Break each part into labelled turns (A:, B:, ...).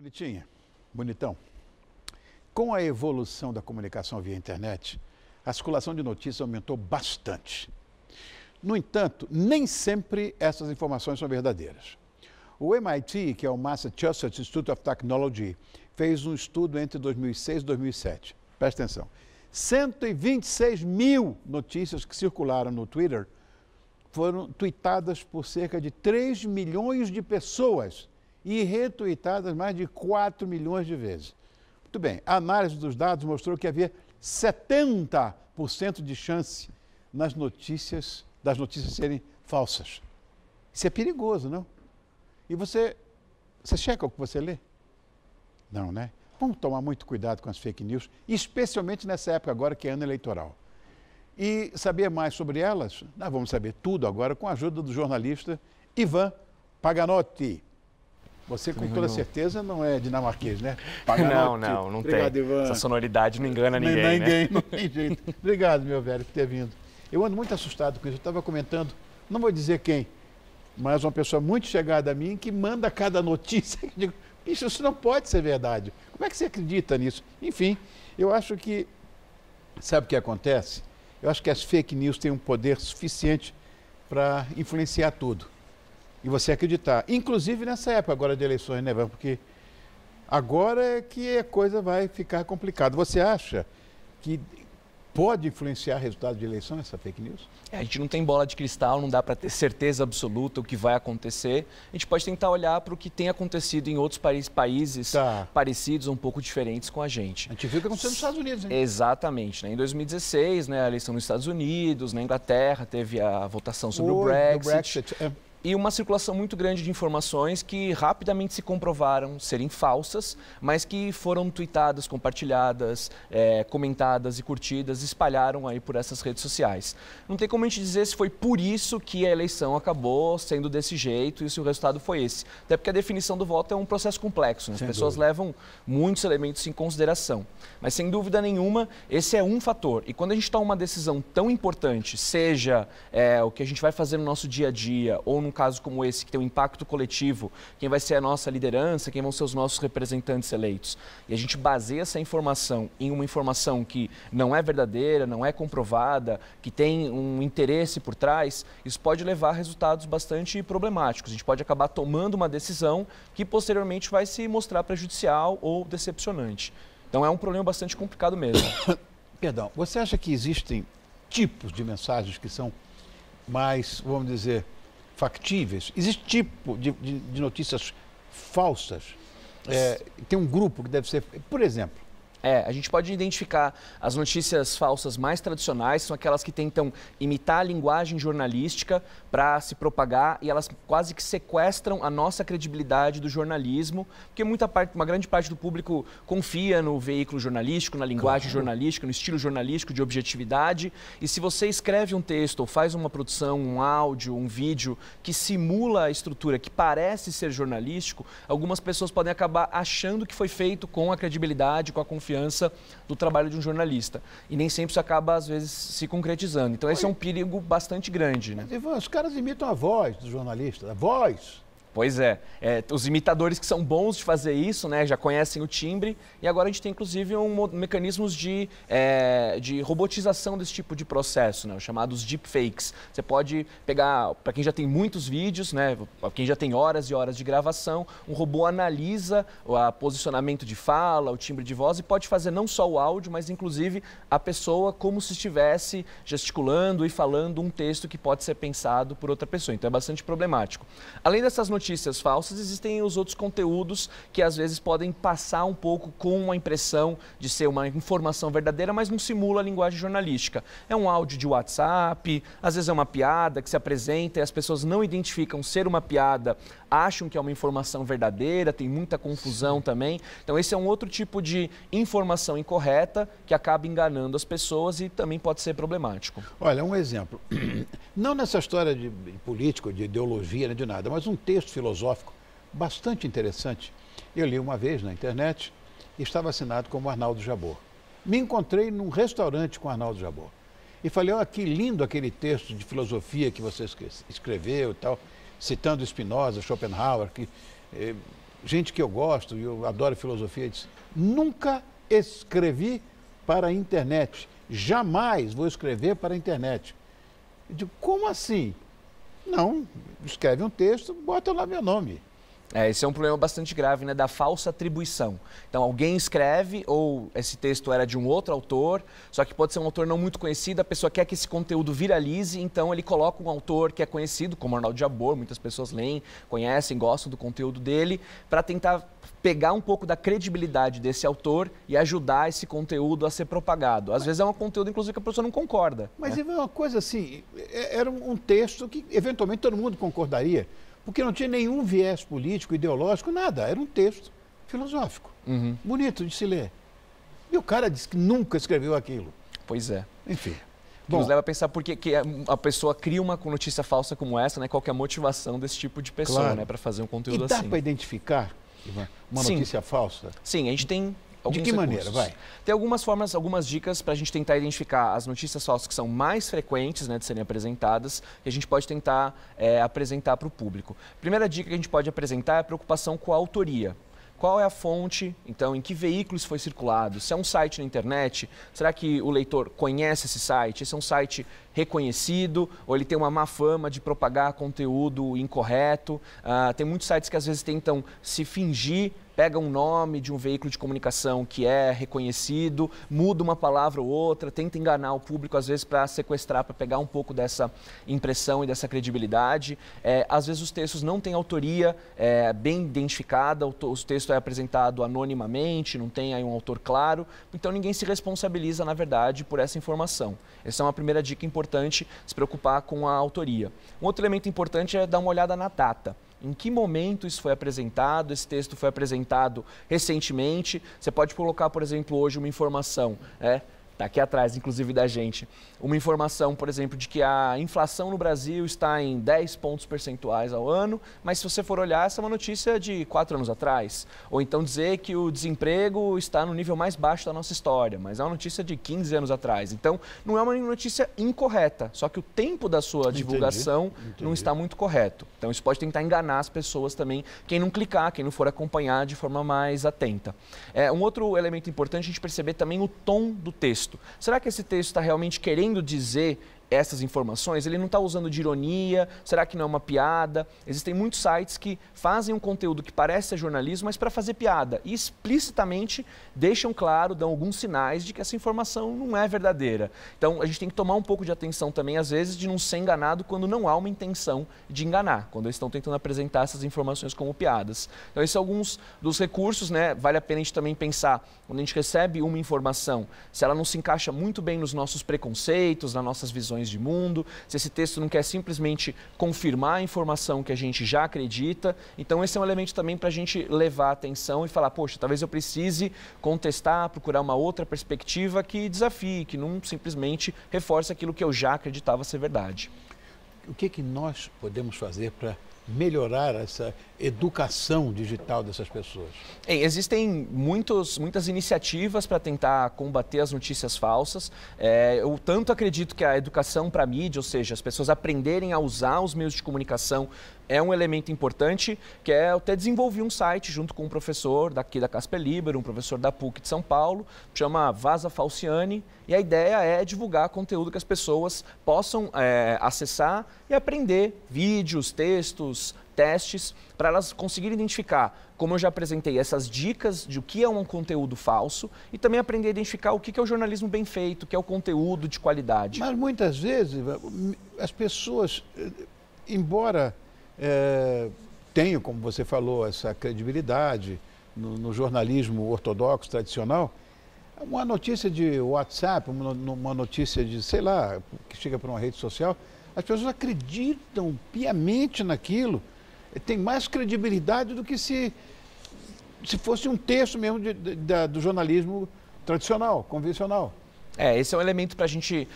A: Vitinha, bonitão. Com a evolução da comunicação via internet, a circulação de notícias aumentou bastante. No entanto, nem sempre essas informações são verdadeiras. O MIT, que é o Massachusetts Institute of Technology, fez um estudo entre 2006 e 2007. Presta atenção. 126 mil notícias que circularam no Twitter foram tuitadas por cerca de 3 milhões de pessoas e retuitadas mais de 4 milhões de vezes. Muito bem, a análise dos dados mostrou que havia 70% de chance das notícias serem falsas. Isso é perigoso, não? E você checa o que você lê? Não, né? Vamos tomar muito cuidado com as fake news, especialmente nessa época agora que é ano eleitoral. E saber mais sobre elas, nós vamos saber tudo agora com a ajuda do jornalista Ivan Paganotti. Você, com toda certeza, não é dinamarquês, né?
B: Paganotti. Não
A: Obrigado,
B: tem.
A: Ivan.
B: Essa sonoridade não engana ninguém,
A: né? Não tem jeito. Obrigado, meu velho, por ter vindo. Eu ando muito assustado com isso. Eu estava comentando, não vou dizer quem, mas uma pessoa muito chegada a mim que manda cada notícia. Eu digo, bicho, isso não pode ser verdade. Como é que você acredita nisso? Enfim, eu acho que, sabe o que acontece? Eu acho que as fake news têm um poder suficiente para influenciar tudo. E você acreditar. Inclusive nessa época agora de eleições, né, Ivan? Porque agora é que a coisa vai ficar complicada. Você acha que pode influenciar o resultado de eleição, essa fake news?
B: A gente não tem bola de cristal, não dá para ter certeza absoluta o que vai acontecer. A gente pode tentar olhar para o que tem acontecido em outros países parecidos, um pouco diferentes com a gente.
A: A gente viu o que aconteceu nos Estados Unidos, hein?
B: Exatamente. Né? Em 2016, né, a eleição nos Estados Unidos, na Inglaterra, teve a votação sobre o Brexit. E uma circulação muito grande de informações que rapidamente se comprovaram serem falsas, mas que foram tuitadas, compartilhadas, comentadas e curtidas, espalharam aí por essas redes sociais. Não tem como a gente dizer se foi por isso que a eleição acabou sendo desse jeito e se o resultado foi esse. Até porque a definição do voto é um processo complexo, né? As pessoas levam muitos elementos em consideração. Mas, sem dúvida nenhuma, esse é um fator. E quando a gente toma uma decisão tão importante, seja o que a gente vai fazer no nosso dia a dia, ou num caso como esse, que tem um impacto coletivo, quem vai ser a nossa liderança, quem vão ser os nossos representantes eleitos. E a gente baseia essa informação em uma informação que não é verdadeira, não é comprovada, que tem um interesse por trás, isso pode levar a resultados bastante problemáticos. A gente pode acabar tomando uma decisão que posteriormente vai se mostrar prejudicial ou decepcionante. Então é um problema bastante complicado mesmo.
A: Perdão, você acha que existem tipos de mensagens que são mais, vamos dizer, factíveis? Existe tipo de notícias falsas? Tem um grupo que deve ser, por exemplo.
B: A gente pode identificar as notícias falsas mais tradicionais, são aquelas que tentam imitar a linguagem jornalística para se propagar e elas quase que sequestram a nossa credibilidade do jornalismo, porque uma grande parte do público confia no veículo jornalístico, na linguagem jornalística, no estilo jornalístico de objetividade, e se você escreve um texto ou faz uma produção, um áudio, um vídeo que simula a estrutura, que parece ser jornalístico, algumas pessoas podem acabar achando que foi feito com a credibilidade, com a confiança do trabalho de um jornalista. E nem sempre isso acaba, às vezes, se concretizando. Então, esse é um perigo bastante grande, né?
A: Mas, Ivan, os caras imitam a voz do jornalista, a voz.
B: Pois é. Os imitadores que são bons de fazer isso, né, já conhecem o timbre, e agora a gente tem, inclusive, mecanismos de robotização desse tipo de processo, né, os chamados deepfakes. Você pode pegar, para quem já tem muitos vídeos, né, para quem já tem horas e horas de gravação, um robô analisa o posicionamento de fala, o timbre de voz, e pode fazer não só o áudio, mas, inclusive, a pessoa como se estivesse gesticulando e falando um texto que pode ser pensado por outra pessoa. Então, é bastante problemático. Além dessas notícias falsas, existem os outros conteúdos que às vezes podem passar um pouco com a impressão de ser uma informação verdadeira, mas não simula a linguagem jornalística. É um áudio de WhatsApp, às vezes é uma piada que se apresenta e as pessoas não identificam ser uma piada, acham que é uma informação verdadeira, tem muita confusão também. Então esse é um outro tipo de informação incorreta que acaba enganando as pessoas e também pode ser problemático.
A: Olha, um exemplo, não nessa história de político, de ideologia, de nada, mas um texto filosófico bastante interessante. Eu li uma vez na internet e estava assinado como Arnaldo Jabor. Me encontrei num restaurante com Arnaldo Jabor e falei, olha que lindo aquele texto de filosofia que você escreveu e tal, citando Spinoza, Schopenhauer, que gente que eu gosto, e eu adoro filosofia, diz, nunca escrevi para a internet, jamais vou escrever para a internet. Eu digo, como assim? Não, escreve um texto, bota lá meu nome.
B: Esse é um problema bastante grave, né, da falsa atribuição. Então, alguém escreve, ou esse texto era de um outro autor, só que pode ser um autor não muito conhecido, a pessoa quer que esse conteúdo viralize, então ele coloca um autor que é conhecido, como Arnaldo Jabor, muitas pessoas leem, conhecem, gostam do conteúdo dele, para tentar pegar um pouco da credibilidade desse autor e ajudar esse conteúdo a ser propagado. Às vezes é um conteúdo, inclusive, que a pessoa não concorda.
A: Mas
B: né?
A: é uma coisa assim, era um texto que eventualmente todo mundo concordaria, porque não tinha nenhum viés político, ideológico, nada. Era um texto filosófico, bonito de se ler. E o cara disse que nunca escreveu aquilo.
B: Pois é.
A: Enfim.
B: Que nos leva a pensar por que a pessoa cria uma notícia falsa como essa, né? Qual que é a motivação desse tipo de pessoa,
A: claro,
B: né? Para fazer um conteúdo
A: assim. E
B: assim.
A: dá para identificar, Ivan, uma notícia falsa?
B: Sim, a gente tem alguns
A: De que
B: recursos.
A: maneira? Vai.
B: Tem algumas formas, algumas dicas para a gente tentar identificar as notícias falsas que são mais frequentes, né, de serem apresentadas, que a gente pode tentar apresentar para o público. Primeira dica que a gente pode apresentar é a preocupação com a autoria. Qual é a fonte, então, em que veículos foi circulado? Se é um site na internet, será que o leitor conhece esse site? Esse é um site reconhecido ou ele tem uma má fama de propagar conteúdo incorreto? Tem muitos sites que às vezes tentam se fingir, pega um nome de um veículo de comunicação que é reconhecido, muda uma palavra ou outra, tenta enganar o público, às vezes para sequestrar, para pegar um pouco dessa impressão e dessa credibilidade. Às vezes os textos não têm autoria bem identificada, o texto é apresentado anonimamente, não tem aí um autor claro, então ninguém se responsabiliza, na verdade, por essa informação. Essa é uma primeira dica importante, se preocupar com a autoria. Um outro elemento importante é dar uma olhada na data. Em que momento isso foi apresentado? Esse texto foi apresentado recentemente. Você pode colocar, por exemplo, hoje uma informação, está aqui atrás, inclusive, da gente, uma informação, por exemplo, de que a inflação no Brasil está em 10 pontos percentuais ao ano, mas se você for olhar, essa é uma notícia de 4 anos atrás. Ou então dizer que o desemprego está no nível mais baixo da nossa história, mas é uma notícia de 15 anos atrás. Então, não é uma notícia incorreta, só que o tempo da sua divulgação não está muito correto. Então, isso pode tentar enganar as pessoas também, quem não clicar, quem não for acompanhar de forma mais atenta. Um outro elemento importante é a gente perceber também o tom do texto. Será que esse texto está realmente querendo dizer essas informações? Ele não está usando de ironia? Será que não é uma piada? Existem muitos sites que fazem um conteúdo que parece ser jornalismo, mas para fazer piada. E explicitamente deixam claro, dão alguns sinais de que essa informação não é verdadeira. Então, a gente tem que tomar um pouco de atenção também, às vezes, de não ser enganado quando não há uma intenção de enganar, quando eles estão tentando apresentar essas informações como piadas. Então, esses são alguns dos recursos, né? Vale a pena a gente também pensar, quando a gente recebe uma informação, se ela não se encaixa muito bem nos nossos preconceitos, nas nossas visões de mundo, se esse texto não quer simplesmente confirmar a informação que a gente já acredita. Então esse é um elemento também para a gente levar a atenção e falar, poxa, talvez eu precise contestar, procurar uma outra perspectiva que desafie, que não simplesmente reforce aquilo que eu já acreditava ser verdade.
A: O que nós podemos fazer para melhorar essa educação digital dessas pessoas?
B: Existem muitas iniciativas para tentar combater as notícias falsas. Eu tanto acredito que a educação para a mídia, ou seja, as pessoas aprenderem a usar os meios de comunicação, é um elemento importante, que é eu até desenvolvi um site junto com um professor daqui da Casper Libero, um professor da PUC de São Paulo, que chama Vaza Falciani, e a ideia é divulgar conteúdo que as pessoas possam acessar e aprender vídeos, textos, testes, para elas conseguirem identificar, como eu já apresentei, essas dicas de o que é um conteúdo falso e também aprender a identificar o que é o jornalismo bem feito, o que é o conteúdo de qualidade.
A: Mas muitas vezes as pessoas, embora tenham, como você falou, essa credibilidade no jornalismo ortodoxo, tradicional, uma notícia de WhatsApp, uma notícia de, sei lá, que chega por uma rede social, as pessoas acreditam piamente naquilo, tem mais credibilidade do que se fosse um texto mesmo do jornalismo tradicional, convencional.
B: Esse é um elemento para a gente,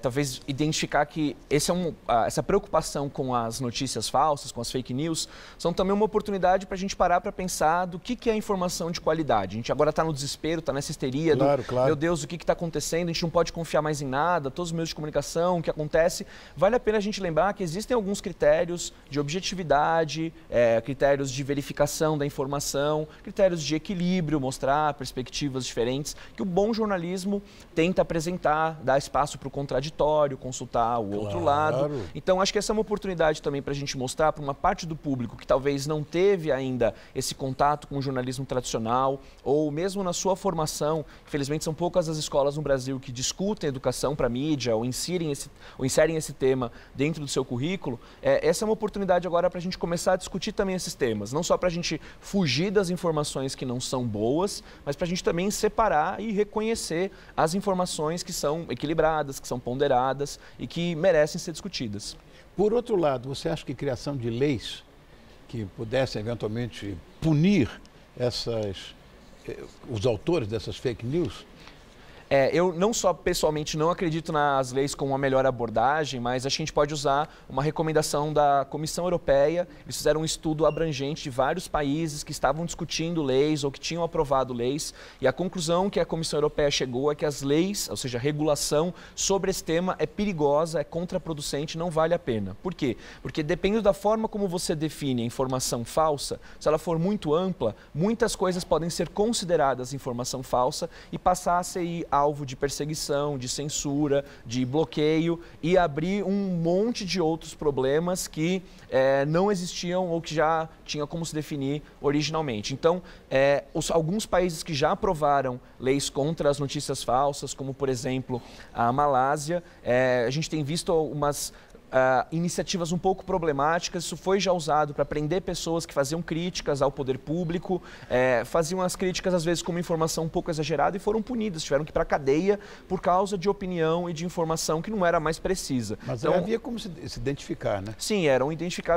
B: talvez, identificar que essa preocupação com as notícias falsas, com as fake news, são também uma oportunidade para a gente parar para pensar do que é informação de qualidade. A gente agora está no desespero, está nessa histeria
A: claro.
B: Meu Deus, o que está acontecendo? A gente não pode confiar mais em nada, todos os meios de comunicação, o que acontece. Vale a pena a gente lembrar que existem alguns critérios de objetividade, critérios de verificação da informação, critérios de equilíbrio, mostrar perspectivas diferentes, que o bom jornalismo tenta apresentar, dar espaço para o contraditório, consultar o outro lado. Então, acho que essa é uma oportunidade também para a gente mostrar para uma parte do público que talvez não teve ainda esse contato com o jornalismo tradicional, ou mesmo na sua formação, infelizmente são poucas as escolas no Brasil que discutem educação para a mídia ou inserem esse tema dentro do seu currículo. Essa é uma oportunidade agora para a gente começar a discutir também esses temas, não só para a gente fugir das informações que não são boas, mas para a gente também separar e reconhecer as informações que são equilibradas, que são ponderadas e que merecem ser discutidas.
A: Por outro lado, você acha que criação de leis que pudessem eventualmente punir os autores dessas fake news?
B: Eu não só pessoalmente não acredito nas leis como uma melhor abordagem, mas acho que a gente pode usar uma recomendação da Comissão Europeia. Eles fizeram um estudo abrangente de vários países que estavam discutindo leis ou que tinham aprovado leis, e a conclusão que a Comissão Europeia chegou é que as leis, ou seja, a regulação sobre esse tema é perigosa, é contraproducente, não vale a pena. Por quê? Porque dependendo da forma como você define a informação falsa, se ela for muito ampla, muitas coisas podem ser consideradas informação falsa e passar a ser alvo de perseguição, de censura, de bloqueio e abrir um monte de outros problemas que não existiam ou que já tinha como se definir originalmente. Então, alguns países que já aprovaram leis contra as notícias falsas, como por exemplo a Malásia, a gente tem visto umas iniciativas um pouco problemáticas. Isso foi já usado para prender pessoas que faziam críticas ao poder público, faziam as críticas às vezes com uma informação um pouco exagerada e foram punidas, tiveram que ir para a cadeia por causa de opinião e de informação que não era mais precisa.
A: Mas então, havia como se identificar, né?
B: Sim,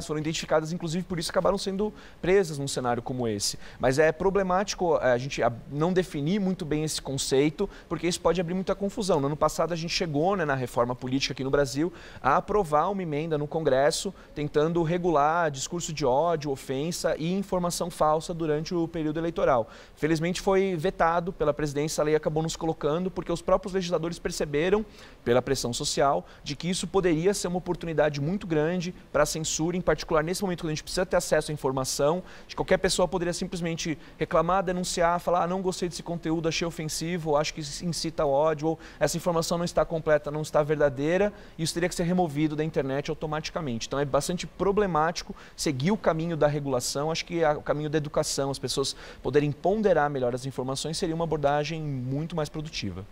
B: foram identificadas, inclusive por isso acabaram sendo presas num cenário como esse. Mas é problemático a gente não definir muito bem esse conceito, porque isso pode abrir muita confusão. No ano passado a gente chegou, na reforma política aqui no Brasil, a aprovar uma emenda no Congresso tentando regular discurso de ódio, ofensa e informação falsa durante o período eleitoral. Felizmente foi vetado pela presidência, a lei acabou nos colocando porque os próprios legisladores perceberam, pela pressão social, de que isso poderia ser uma oportunidade muito grande para a censura, em particular nesse momento quando a gente precisa ter acesso à informação, de qualquer pessoa poderia simplesmente reclamar, denunciar, falar não gostei desse conteúdo, achei ofensivo, acho que incita ao ódio, ou essa informação não está completa, não está verdadeira, e isso teria que ser removido da internet automaticamente. Então é bastante problemático seguir o caminho da regulação. Acho que o caminho da educação, as pessoas poderem ponderar melhor as informações, seria uma abordagem muito mais produtiva.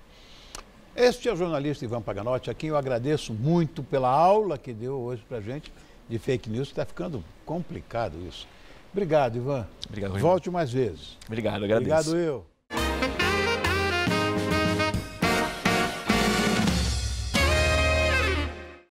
A: Este é o jornalista Ivan Paganotti, a quem eu agradeço muito pela aula que deu hoje para a gente de fake news. Está ficando complicado isso. Obrigado, Ivan.
B: Obrigado,
A: Volte mais vezes.
B: Obrigado, agradeço.
A: Obrigado, eu.